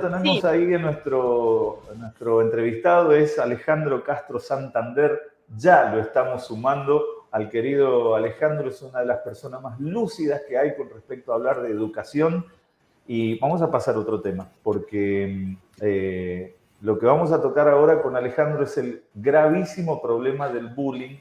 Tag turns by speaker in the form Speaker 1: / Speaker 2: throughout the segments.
Speaker 1: Tenemos
Speaker 2: Sí.
Speaker 1: ahí nuestro entrevistado, es Alejandro Castro Santander. Ya lo estamos sumando al querido Alejandro, es una de las personas más lúcidas que hay con respecto a hablar de educación. Y vamos a pasar a otro tema, porque lo que vamos a tocar ahora con Alejandro es el gravísimo problema del bullying,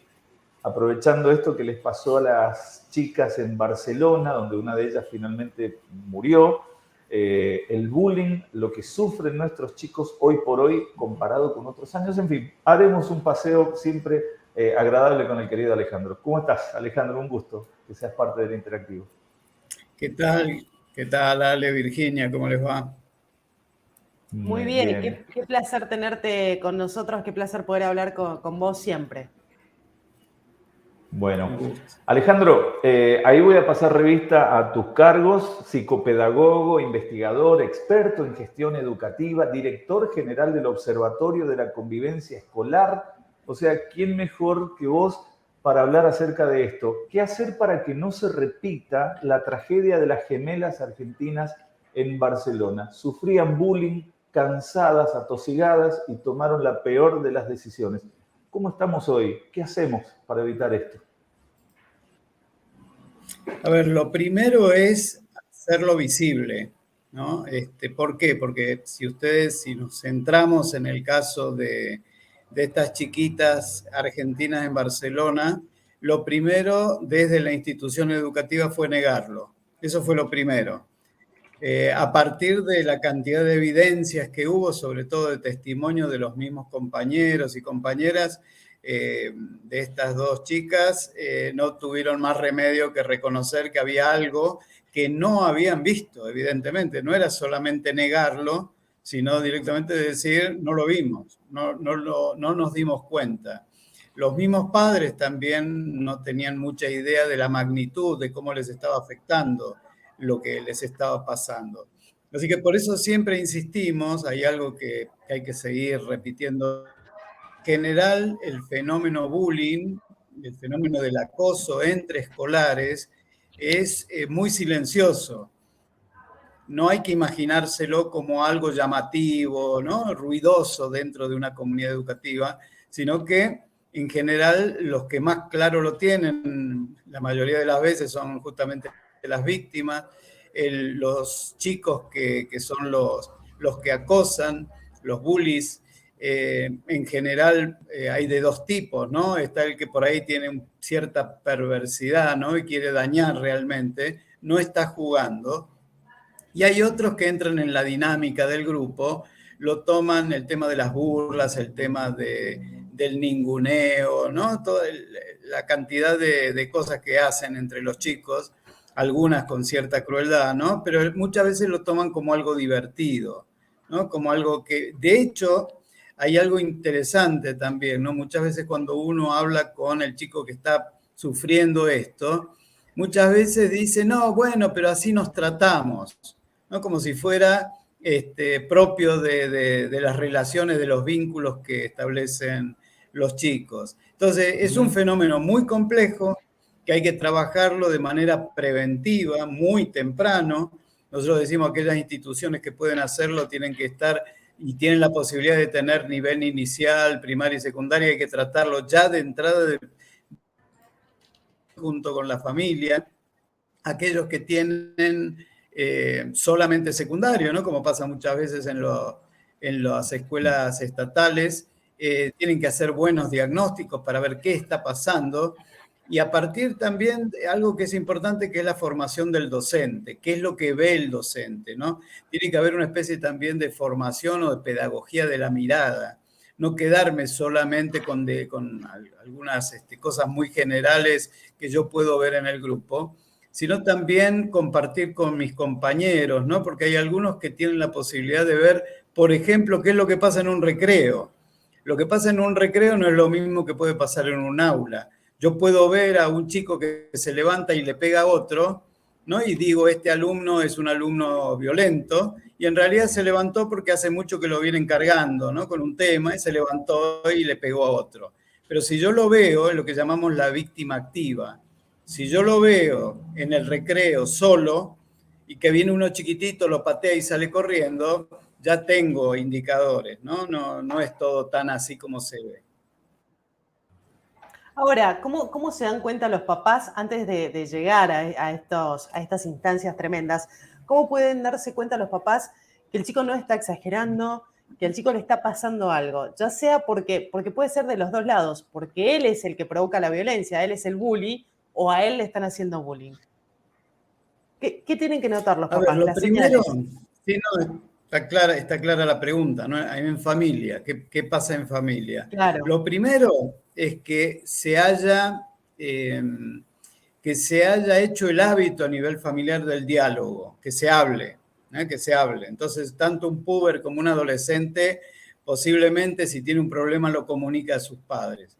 Speaker 1: aprovechando esto que les pasó a las chicas en Barcelona, donde una de ellas finalmente murió. El bullying, lo que sufren nuestros chicos hoy por hoy comparado con otros años. En fin, haremos un paseo siempre agradable con el querido Alejandro. ¿Cómo estás, Alejandro? Un gusto que seas parte del interactivo.
Speaker 3: ¿Qué tal? ¿Qué tal, Ale, Virginia? ¿Cómo les va?
Speaker 2: Muy bien. Qué placer tenerte con nosotros, qué placer poder hablar con vos siempre.
Speaker 1: Bueno, Alejandro, ahí voy a pasar revista a tus cargos: psicopedagogo, investigador, experto en gestión educativa, director general del Observatorio de la Convivencia Escolar. O sea, ¿quién mejor que vos para hablar acerca de esto? ¿Qué hacer para que no se repita la tragedia de las gemelas argentinas en Barcelona? Sufrían bullying, cansadas, atosigadas, y tomaron la peor de las decisiones. ¿Cómo estamos hoy? ¿Qué hacemos para evitar esto?
Speaker 3: A ver, lo primero es hacerlo visible, ¿no? ¿Por qué? Porque si nos centramos en el caso de estas chiquitas argentinas en Barcelona, lo primero desde la institución educativa fue negarlo. Eso fue lo primero. A partir de la cantidad de evidencias que hubo, sobre todo de testimonio de los mismos compañeros y compañeras de estas dos chicas, no tuvieron más remedio que reconocer que había algo que no habían visto, evidentemente. No era solamente negarlo, sino directamente decir, no lo vimos, no nos dimos cuenta. Los mismos padres también no tenían mucha idea de la magnitud, de cómo les estaba afectando lo que les estaba pasando. Así que por eso siempre insistimos, hay algo que hay que seguir repitiendo. En general, el fenómeno bullying, el fenómeno del acoso entre escolares es muy silencioso. No hay que imaginárselo como algo llamativo, ¿no? Ruidoso dentro de una comunidad educativa, sino que en general los que más claro lo tienen, la mayoría de las veces son justamente las víctimas, los chicos que son los que acosan, los bullies. En general hay de dos tipos, ¿no? Está el que por ahí tiene cierta perversidad, ¿no? Y quiere dañar realmente, no está jugando. Y hay otros que entran en la dinámica del grupo, lo toman el tema de las burlas, el tema del ninguneo, ¿no? Toda la cantidad de cosas que hacen entre los chicos, algunas con cierta crueldad, ¿no? Pero muchas veces lo toman como algo divertido, ¿no? Como algo que, de hecho, hay algo interesante también, ¿no? Muchas veces cuando uno habla con el chico que está sufriendo esto, muchas veces dice, no, bueno, pero así nos tratamos, ¿no? Como si fuera propio de las relaciones, de los vínculos que establecen los chicos. Entonces, es un fenómeno muy complejo que hay que trabajarlo de manera preventiva, muy temprano. Nosotros decimos que aquellas instituciones que pueden hacerlo tienen que estar y tienen la posibilidad de tener nivel inicial, primaria y secundaria, hay que tratarlo ya de entrada junto con la familia. Aquellos que tienen solamente secundario, ¿no? Como pasa muchas veces en las escuelas estatales, tienen que hacer buenos diagnósticos para ver qué está pasando. Y a partir también de algo que es importante, que es la formación del docente, qué es lo que ve el docente, ¿no? Tiene que haber una especie también de formación o de pedagogía de la mirada. No quedarme solamente con algunas cosas muy generales que yo puedo ver en el grupo, sino también compartir con mis compañeros, ¿no? Porque hay algunos que tienen la posibilidad de ver, por ejemplo, qué es lo que pasa en un recreo. Lo que pasa en un recreo no es lo mismo que puede pasar en un aula. Yo puedo ver a un chico que se levanta y le pega a otro, ¿no? Y digo, este alumno es un alumno violento, y en realidad se levantó porque hace mucho que lo vienen cargando, ¿no? Con un tema, y se levantó y le pegó a otro. Pero si yo lo veo, es lo que llamamos la víctima activa. Si yo lo veo en el recreo solo y que viene uno chiquitito, lo patea y sale corriendo, ya tengo indicadores, ¿no? No es todo tan así como se ve.
Speaker 2: Ahora, ¿cómo se dan cuenta los papás antes de llegar a estas instancias tremendas? ¿Cómo pueden darse cuenta los papás que el chico no está exagerando, que al chico le está pasando algo? Ya sea porque puede ser de los dos lados, porque él es el que provoca la violencia, él es el bully, o a él le están haciendo bullying. ¿Qué tienen que notar los
Speaker 3: A ver,
Speaker 2: papás?
Speaker 3: lo
Speaker 2: Las
Speaker 3: primero,
Speaker 2: señales.
Speaker 3: sí, no, está clara la pregunta, ¿no? En familia, ¿qué pasa en familia?
Speaker 2: Claro.
Speaker 3: Lo primero es que eh, que se haya hecho el hábito a nivel familiar del diálogo, que se hable, ¿eh? Que se hable. Entonces, tanto un puber como un adolescente, posiblemente si tiene un problema lo comunica a sus padres.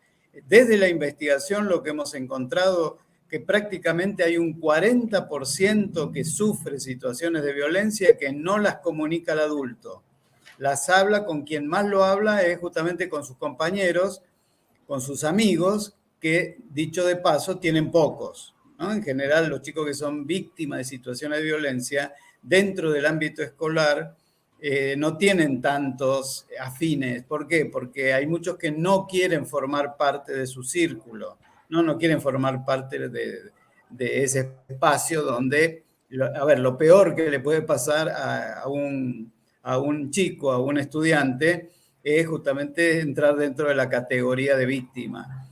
Speaker 3: Desde la investigación lo que hemos encontrado que prácticamente hay un 40% que sufre situaciones de violencia que no las comunica al adulto. Las habla con quien más lo habla es justamente con sus compañeros, con sus amigos, que dicho de paso tienen pocos, ¿no? En general los chicos que son víctimas de situaciones de violencia dentro del ámbito escolar no tienen tantos afines. ¿Por qué? Porque hay muchos que no quieren formar parte de su círculo, no quieren formar parte de ese espacio donde, a ver, lo peor que le puede pasar a un chico, a un estudiante, es justamente entrar dentro de la categoría de víctima.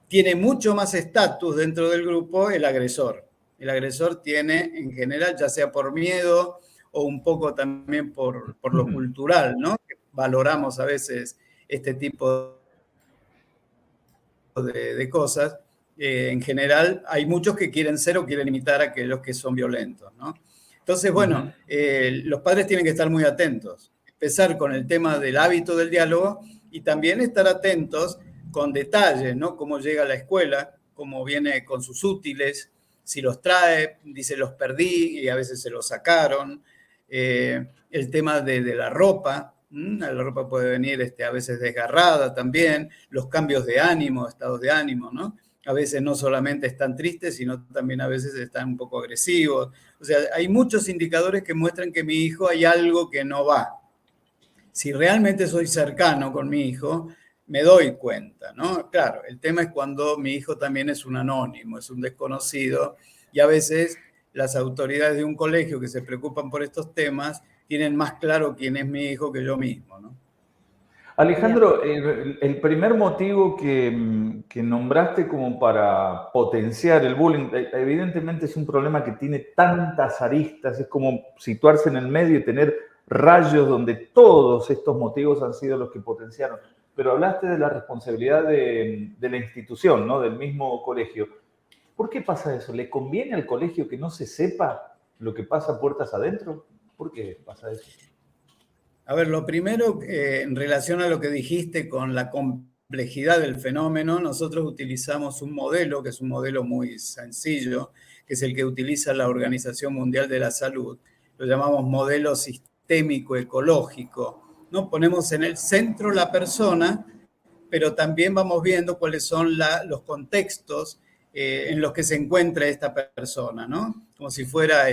Speaker 3: Tiene mucho más estatus dentro del grupo el agresor. El agresor tiene, en general, ya sea por miedo o un poco también por lo cultural, ¿no? Valoramos a veces este tipo de cosas. En general, hay muchos que quieren ser o quieren imitar a aquellos que son violentos, ¿no? Entonces, bueno, los padres tienen que estar muy atentos. Empezar con el tema del hábito del diálogo y también estar atentos con detalles, ¿no? Cómo llega a la escuela, cómo viene con sus útiles, si los trae, dice los perdí y a veces se los sacaron. El tema de la ropa, la ropa puede venir a veces desgarrada también, los cambios de ánimo, estados de ánimo, ¿no? A veces no solamente están tristes, sino también a veces están un poco agresivos. O sea, hay muchos indicadores que muestran que mi hijo hay algo que no va. Si realmente soy cercano con mi hijo, me doy cuenta, ¿no? Claro, el tema es cuando mi hijo también es un anónimo, es un desconocido, y a veces las autoridades de un colegio que se preocupan por estos temas tienen más claro quién es mi hijo que yo mismo, ¿no?
Speaker 1: Alejandro, el primer motivo que nombraste como para potenciar el bullying, evidentemente es un problema que tiene tantas aristas, es como situarse en el medio y tener rayos donde todos estos motivos han sido los que potenciaron. Pero hablaste de la responsabilidad de la institución, ¿no? Del mismo colegio. ¿Por qué pasa eso? ¿Le conviene al colegio que no se sepa lo que pasa puertas adentro? ¿Por qué pasa eso?
Speaker 3: A ver, lo primero, en relación a lo que dijiste con la complejidad del fenómeno, nosotros utilizamos un modelo, que es un modelo muy sencillo, que es el que utiliza la Organización Mundial de la Salud. Lo llamamos modelo sistémico ecológico, ¿no? Ponemos en el centro la persona, pero también vamos viendo cuáles son los contextos en los que se encuentra esta persona, ¿no? Como si fuera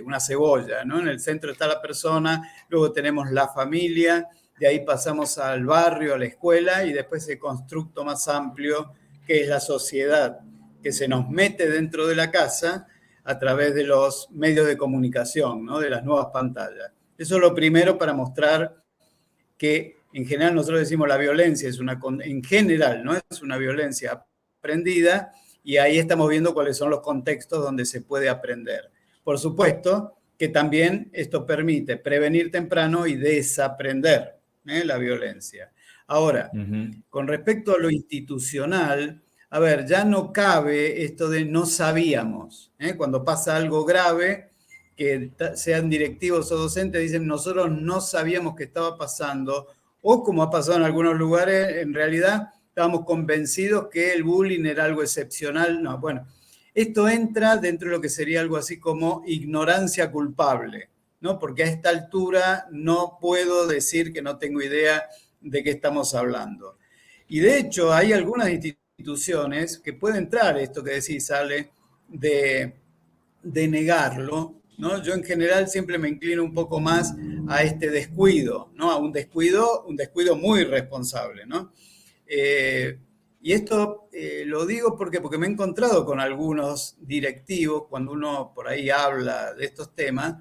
Speaker 3: una cebolla, ¿no? En el centro está la persona, luego tenemos la familia, de ahí pasamos al barrio, a la escuela y después ese constructo más amplio que es la sociedad, que se nos mete dentro de la casa a través de los medios de comunicación, ¿no? De las nuevas pantallas. Eso es lo primero para mostrar que en general nosotros decimos la violencia en general, ¿no? Es una violencia aprendida y ahí estamos viendo cuáles son los contextos donde se puede aprender. Por supuesto que también esto permite prevenir temprano y desaprender la violencia. Ahora, con respecto a lo institucional, a ver, ya no cabe esto de no sabíamos. Cuando pasa algo grave, que sean directivos o docentes, dicen nosotros no sabíamos qué estaba pasando, o como ha pasado en algunos lugares, en realidad estábamos convencidos que el bullying era algo excepcional. No, bueno, esto entra dentro de lo que sería algo así como ignorancia culpable, ¿no? Porque a esta altura no puedo decir que no tengo idea de qué estamos hablando. Y de hecho hay algunas instituciones que puede entrar esto que decís, Ale, de negarlo, ¿no? Yo en general siempre me inclino un poco más a este descuido, ¿no? A un descuido muy irresponsable, ¿no? Y esto lo digo porque me he encontrado con algunos directivos, cuando uno por ahí habla de estos temas,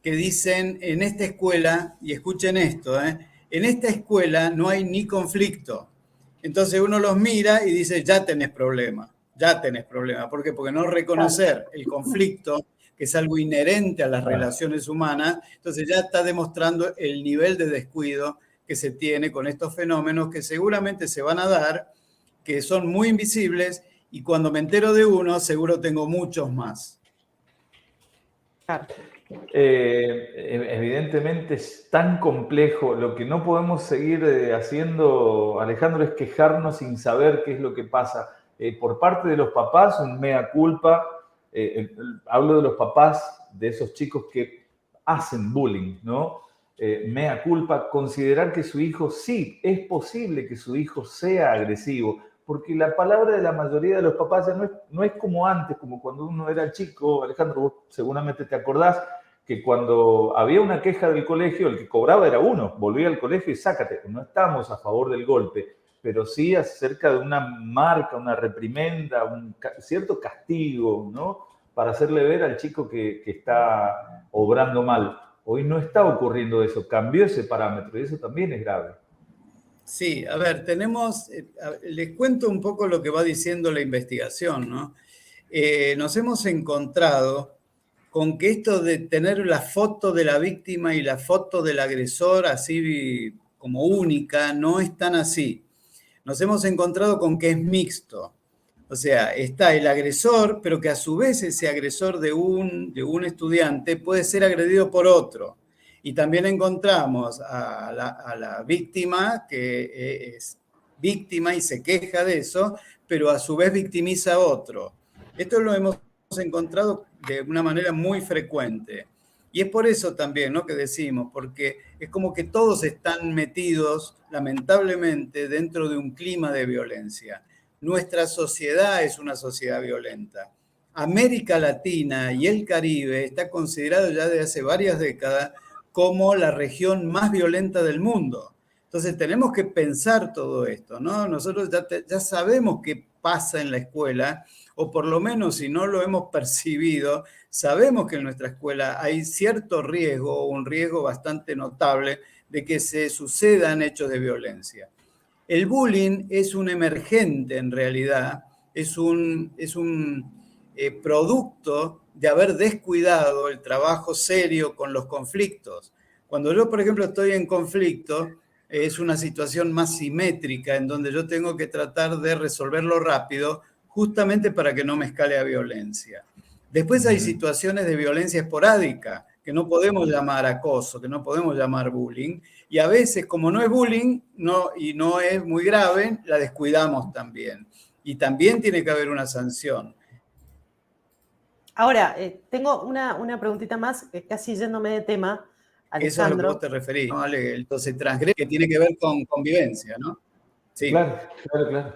Speaker 3: que dicen, en esta escuela, y escuchen esto, en esta escuela no hay ni conflicto. Entonces uno los mira y dice, ya tenés problema, ya tenés problema. ¿Por qué? Porque no reconocer el conflicto, que es algo inherente a las relaciones humanas, entonces ya está demostrando el nivel de descuido que se tiene con estos fenómenos que seguramente se van a dar, que son muy invisibles, y cuando me entero de uno, seguro tengo muchos más.
Speaker 2: Claro.
Speaker 1: Evidentemente es tan complejo. Lo que no podemos seguir haciendo, Alejandro, es quejarnos sin saber qué es lo que pasa. Por parte de los papás, un mea culpa. Hablo de los papás de esos chicos que hacen bullying, ¿no? Mea culpa, considerar que su hijo, sí, es posible que su hijo sea agresivo, porque la palabra de la mayoría de los papás ya no es como antes, como cuando uno era chico. Alejandro, vos seguramente te acordás que cuando había una queja del colegio, el que cobraba era uno, volvía al colegio y sácate. No estamos a favor del golpe, pero sí acerca de una marca, una reprimenda, un cierto castigo, ¿no? Para hacerle ver al chico que está obrando mal. Hoy no está ocurriendo eso, cambió ese parámetro y eso también es grave.
Speaker 3: Sí, a ver, les cuento un poco lo que va diciendo la investigación, ¿no? Nos hemos encontrado con que esto de tener la foto de la víctima y la foto del agresor así como única, no es tan así. Nos hemos encontrado con que es mixto. O sea, está el agresor, pero que a su vez ese agresor de un estudiante puede ser agredido por otro. Y también encontramos a la víctima, que es víctima y se queja de eso, pero a su vez victimiza a otro. Esto lo hemos encontrado de una manera muy frecuente. Y es por eso también, ¿no?, que decimos, porque es como que todos están metidos, lamentablemente, dentro de un clima de violencia. Nuestra sociedad es una sociedad violenta. América Latina y el Caribe está considerado ya desde hace varias décadas como la región más violenta del mundo. Entonces tenemos que pensar todo esto, ¿no? Nosotros ya sabemos qué pasa en la escuela, o por lo menos si no lo hemos percibido, sabemos que en nuestra escuela hay cierto riesgo, un riesgo bastante notable de que se sucedan hechos de violencia. El bullying es un emergente en realidad, es un producto de haber descuidado el trabajo serio con los conflictos. Cuando yo, por ejemplo, estoy en conflicto, es una situación más simétrica en donde yo tengo que tratar de resolverlo rápido, justamente para que no me escale a violencia. Después hay situaciones de violencia esporádica, que no podemos llamar acoso, que no podemos llamar bullying, y a veces, como no es bullying y no es muy grave, la descuidamos también. Y también tiene que haber una sanción.
Speaker 2: Ahora, tengo una preguntita más, casi yéndome de tema, Alejandro.
Speaker 3: Eso es a lo que vos te referís, ¿no? Entonces, transgrede, que tiene que ver con convivencia, ¿no?
Speaker 1: Sí. Claro, claro, claro.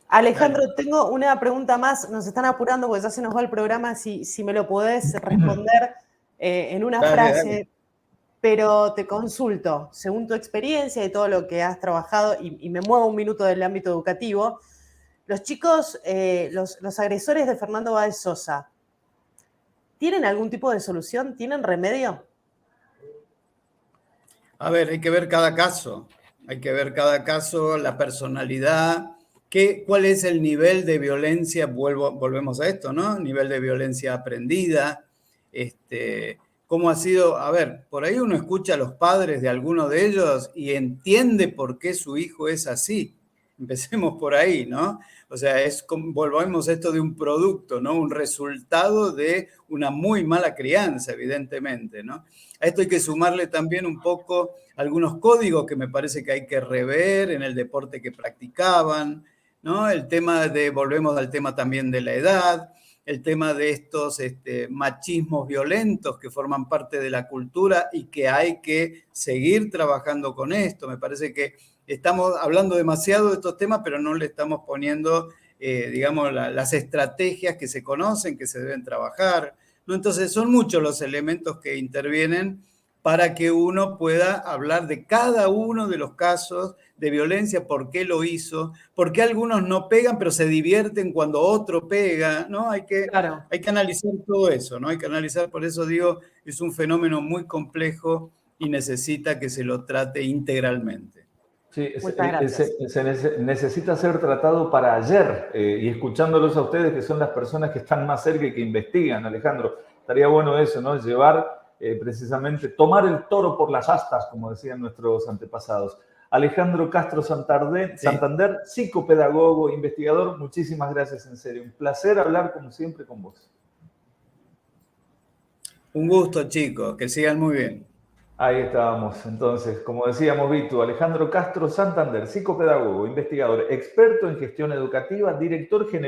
Speaker 2: Alejandro, tengo una pregunta más. Nos están apurando porque ya se nos va el programa. Si me lo podés responder en una frase, dale. Pero te consulto, según tu experiencia y todo lo que has trabajado, y me muevo un minuto del ámbito educativo, los chicos, los agresores de Fernando Báez Sosa, ¿tienen algún tipo de solución? ¿Tienen remedio?
Speaker 3: A ver, hay que ver cada caso. Hay que ver cada caso, la personalidad. ¿Cuál es el nivel de violencia? Volvemos a esto, ¿no? Nivel de violencia aprendida. ¿Cómo ha sido? A ver, por ahí uno escucha a los padres de alguno de ellos y entiende por qué su hijo es así. Empecemos por ahí, ¿no? O sea, volvemos a esto de un producto, ¿no? Un resultado de una muy mala crianza, evidentemente, ¿no? A esto hay que sumarle también un poco algunos códigos que me parece que hay que rever en el deporte que practicaban, ¿no? Volvemos al tema también de la edad, el tema de estos machismos violentos que forman parte de la cultura y que hay que seguir trabajando con esto. Me parece que estamos hablando demasiado de estos temas, pero no le estamos poniendo, digamos, las estrategias que se conocen, que se deben trabajar. ¿no? Entonces son muchos los elementos que intervienen para que uno pueda hablar de cada uno de los casos de violencia, por qué lo hizo, por qué algunos no pegan, pero se divierten cuando otro pega, ¿no? Hay que analizar todo eso, ¿no? Hay que analizar, por eso digo, es un fenómeno muy complejo y necesita que se lo trate integralmente.
Speaker 1: Sí, necesita ser tratado para ayer, y escuchándolos a ustedes, que son las personas que están más cerca y que investigan, Alejandro, estaría bueno eso, ¿no? Llevar precisamente, tomar el toro por las astas, como decían nuestros antepasados. Alejandro Castro Santander, psicopedagogo, investigador, muchísimas gracias, en serio. Un placer hablar, como siempre, con vos.
Speaker 3: Un gusto, chicos, que sigan muy bien.
Speaker 1: Ahí estábamos. Entonces, como decíamos, Vito, Alejandro Castro Santander, psicopedagogo, investigador, experto en gestión educativa, director general